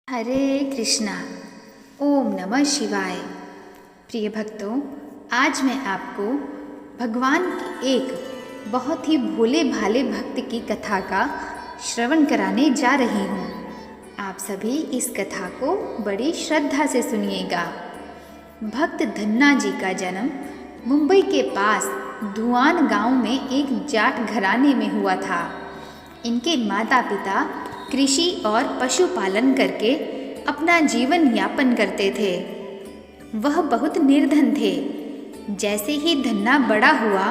हरे कृष्णा। ओम नमः शिवाय। प्रिय भक्तों, आज मैं आपको भगवान के एक बहुत ही भोले भाले भक्त की कथा का श्रवण कराने जा रही हूँ। आप सभी इस कथा को बड़ी श्रद्धा से सुनिएगा। भक्त धन्ना जी का जन्म मुंबई के पास धुआन गांव में एक जाट घराने में हुआ था। इनके माता पिता कृषि और पशुपालन करके अपना जीवन यापन करते थे। वह बहुत निर्धन थे। जैसे ही धन्ना बड़ा हुआ,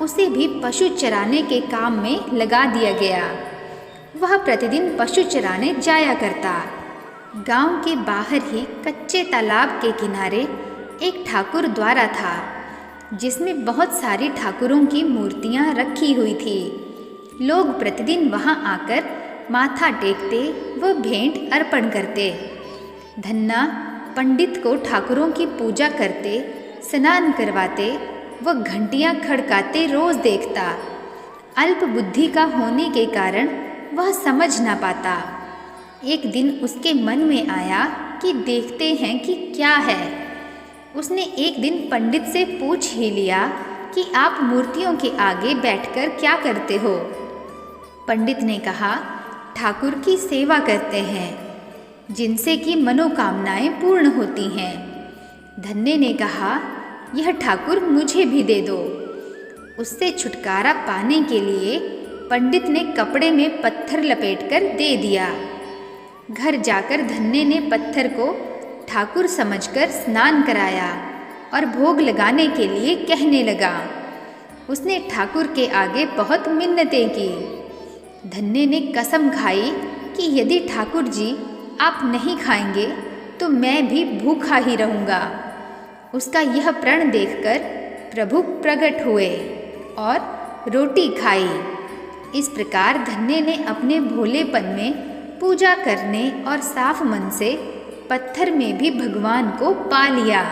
उसे भी पशु चराने के काम में लगा दिया गया। वह प्रतिदिन पशु चराने जाया करता। गांव के बाहर ही कच्चे तालाब के किनारे एक ठाकुर द्वारा था, जिसमें बहुत सारी ठाकुरों की मूर्तियां रखी हुई थी। लोग प्रतिदिन वहां आकर माथा टेकते व भेंट अर्पण करते। धन्ना पंडित को ठाकुरों की पूजा करते, स्नान करवाते व घंटियां खड़काते रोज देखता। अल्प बुद्धि का होने के कारण वह समझ न पाता। एक दिन उसके मन में आया कि देखते हैं कि क्या है। उसने एक दिन पंडित से पूछ ही लिया कि आप मूर्तियों के आगे बैठकर क्या करते हो। पंडित ने कहा, ठाकुर की सेवा करते हैं, जिनसे कि मनोकामनाएं पूर्ण होती हैं। धन्ने ने कहा, यह ठाकुर मुझे भी दे दो। उससे छुटकारा पाने के लिए पंडित ने कपड़े में पत्थर लपेटकर दे दिया। घर जाकर धन्ने ने पत्थर को ठाकुर समझकर स्नान कराया और भोग लगाने के लिए कहने लगा। उसने ठाकुर के आगे बहुत मिन्नतें की। धन्ने ने कसम खाई कि यदि ठाकुर जी आप नहीं खाएंगे तो मैं भी भूखा ही रहूँगा। उसका यह प्रण देखकर प्रभु प्रकट हुए और रोटी खाई। इस प्रकार धन्ने ने अपने भोलेपन में पूजा करने और साफ मन से पत्थर में भी भगवान को पा लिया।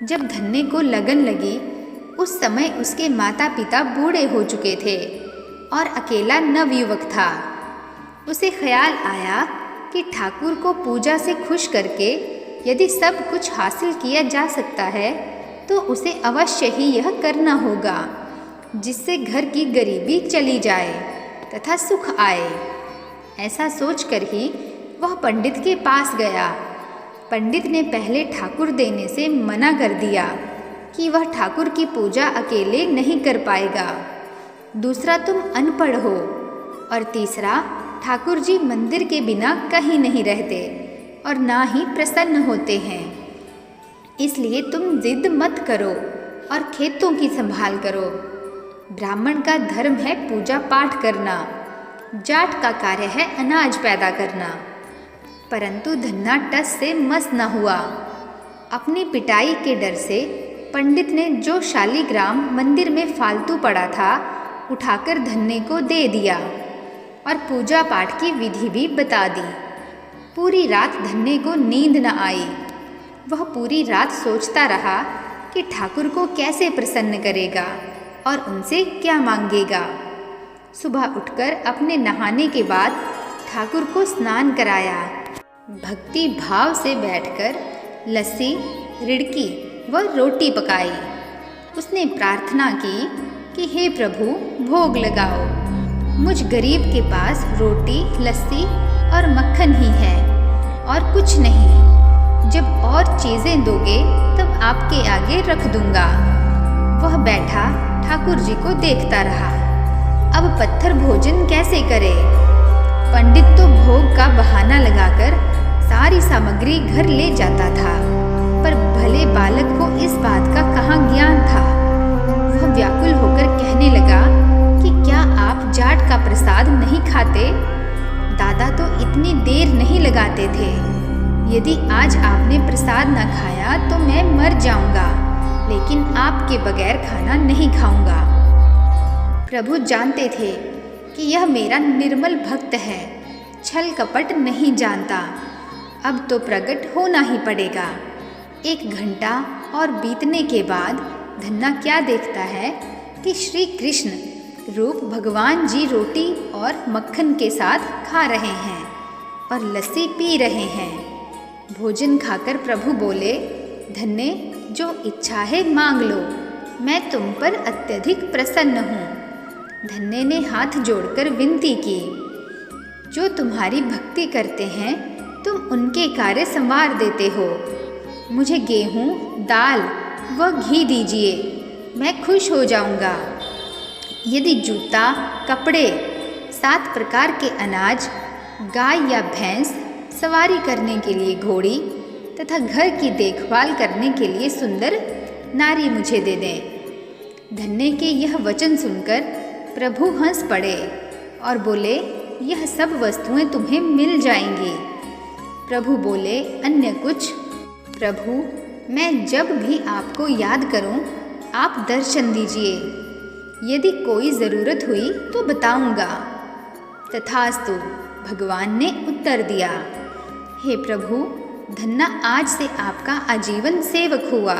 जब धन्ने को लगन लगी, उस समय उसके माता पिता बूढ़े हो चुके थे और अकेला नवयुवक था। उसे ख्याल आया कि ठाकुर को पूजा से खुश करके यदि सब कुछ हासिल किया जा सकता है तो उसे अवश्य ही यह करना होगा, जिससे घर की गरीबी चली जाए तथा सुख आए। ऐसा सोचकर ही वह पंडित के पास गया। पंडित ने पहले ठाकुर देने से मना कर दिया कि वह ठाकुर की पूजा अकेले नहीं कर पाएगा। दूसरा, तुम अनपढ़ हो, और तीसरा, ठाकुर जी मंदिर के बिना कहीं नहीं रहते और ना ही प्रसन्न होते हैं। इसलिए तुम जिद मत करो और खेतों की संभाल करो। ब्राह्मण का धर्म है पूजा पाठ करना, जाट का कार्य है अनाज पैदा करना। परंतु धन्ना टस से मस न हुआ। अपनी पिटाई के डर से पंडित ने जो शालीग्राम मंदिर में फालतू पड़ा था उठाकर धन्ने को दे दिया और पूजा पाठ की विधि भी बता दी। पूरी रात धन्ने को नींद न आई। वह पूरी रात सोचता रहा कि ठाकुर को कैसे प्रसन्न करेगा और उनसे क्या मांगेगा। सुबह उठकर अपने नहाने के बाद ठाकुर को स्नान कराया। भक्ति भाव से बैठकर लस्सी, रिड़की व रोटी पकाई। उसने प्रार्थना की कि हे प्रभु, भोग लगाओ। मुझ गरीब के पास रोटी, लस्सी और मक्खन ही है और कुछ नहीं। जब और चीज़ें दोगे तब आपके आगे रख दूंगा। वह बैठा ठाकुर जी को देखता रहा। अब पत्थर भोजन कैसे करे? पंडित तो भोग का बहाना लगाकर सारी सामग्री घर ले जाता था, पर भले बालक को इस बात का कहाँ ज्ञान था। वह व्याकुल होकर कहने लगा कि क्या आप जाट का प्रसाद नहीं खाते? दादा तो इतनी देर नहीं लगाते थे। यदि आज आपने प्रसाद न खाया तो मैं मर जाऊंगा, लेकिन आपके बगैर खाना नहीं खाऊंगा। प्रभु जानते थे कि यह मेरा निर्मल भक्त है, छल कपट नहीं जानता। अब तो प्रकट होना ही पड़ेगा। 1 घंटा और बीतने के बाद धन्ना क्या देखता है कि श्री कृष्ण रूप भगवान जी रोटी और मक्खन के साथ खा रहे हैं। और लस्सी पी रहे हैं। भोजन खाकर प्रभु बोले, धन्य, जो इच्छा है मांग लो, मैं तुम पर अत्यधिक प्रसन्न हूँ। धन्य ने हाथ जोड़कर विनती की, जो तुम्हारी भक्ति करते हैं तुम उनके कार्य संवार देते हो। मुझे गेहूँ, दाल व घी दीजिए, मैं खुश हो जाऊँगा। यदि जूता, कपड़े, 7 प्रकार के अनाज, गाय या भैंस, सवारी करने के लिए घोड़ी तथा घर की देखभाल करने के लिए सुंदर नारी मुझे दे दें। धन्य के यह वचन सुनकर प्रभु हंस पड़े और बोले, यह सब वस्तुएं तुम्हें मिल जाएंगी। प्रभु बोले, अन्य कुछ? प्रभु, मैं जब भी आपको याद करूं, आप दर्शन दीजिए। यदि कोई ज़रूरत हुई तो बताऊंगा। तथास्तु, भगवान ने उत्तर दिया। हे प्रभु, धन्ना आज से आपका आजीवन सेवक हुआ।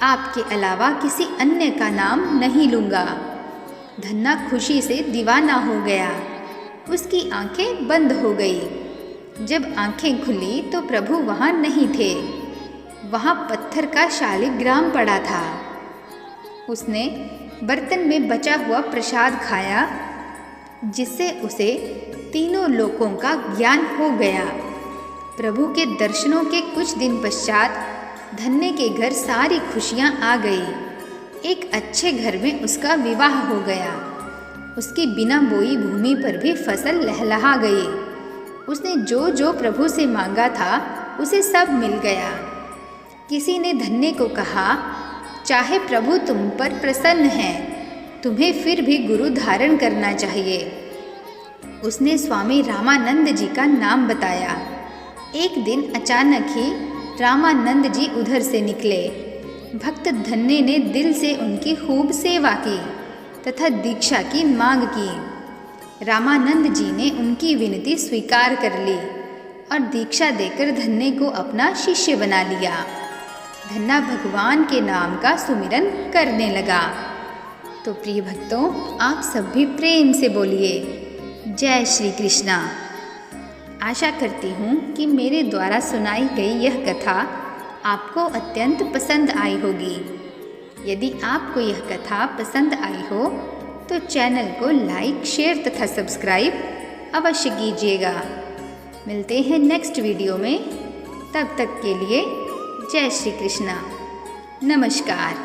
आपके अलावा किसी अन्य का नाम नहीं लूँगा। धन्ना खुशी से दीवाना हो गया। उसकी आंखें बंद हो गई। जब आंखें खुली तो प्रभु वहाँ नहीं थे। वहाँ पत्थर का शालिग्राम पड़ा था। उसने बर्तन में बचा हुआ प्रसाद खाया, जिससे उसे तीनों लोकों का ज्ञान हो गया। प्रभु के दर्शनों के कुछ दिन पश्चात धन्य के घर सारी खुशियाँ आ गई। एक अच्छे घर में उसका विवाह हो गया। उसकी बिना बोई भूमि पर भी फसल लहलहा गई। उसने जो जो प्रभु से मांगा था उसे सब मिल गया। किसी ने धन्य को कहा, चाहे प्रभु तुम पर प्रसन्न हैं, तुम्हें फिर भी गुरु धारण करना चाहिए। उसने स्वामी रामानंद जी का नाम बताया। एक दिन अचानक ही रामानंद जी उधर से निकले। भक्त धन्य ने दिल से उनकी खूब सेवा की तथा दीक्षा की मांग की। रामानंद जी ने उनकी विनती स्वीकार कर ली और दीक्षा देकर धन्य को अपना शिष्य बना लिया। धन्ना भगवान के नाम का सुमिरन करने लगा। तो प्रिय भक्तों, आप सब भी प्रेम से बोलिए, जय श्री कृष्णा। आशा करती हूँ कि मेरे द्वारा सुनाई गई यह कथा आपको अत्यंत पसंद आई होगी। यदि आपको यह कथा पसंद आई हो तो चैनल को लाइक, शेयर तथा सब्सक्राइब अवश्य कीजिएगा। मिलते हैं नेक्स्ट वीडियो में। तब तक के लिए जय श्री कृष्णा। नमस्कार।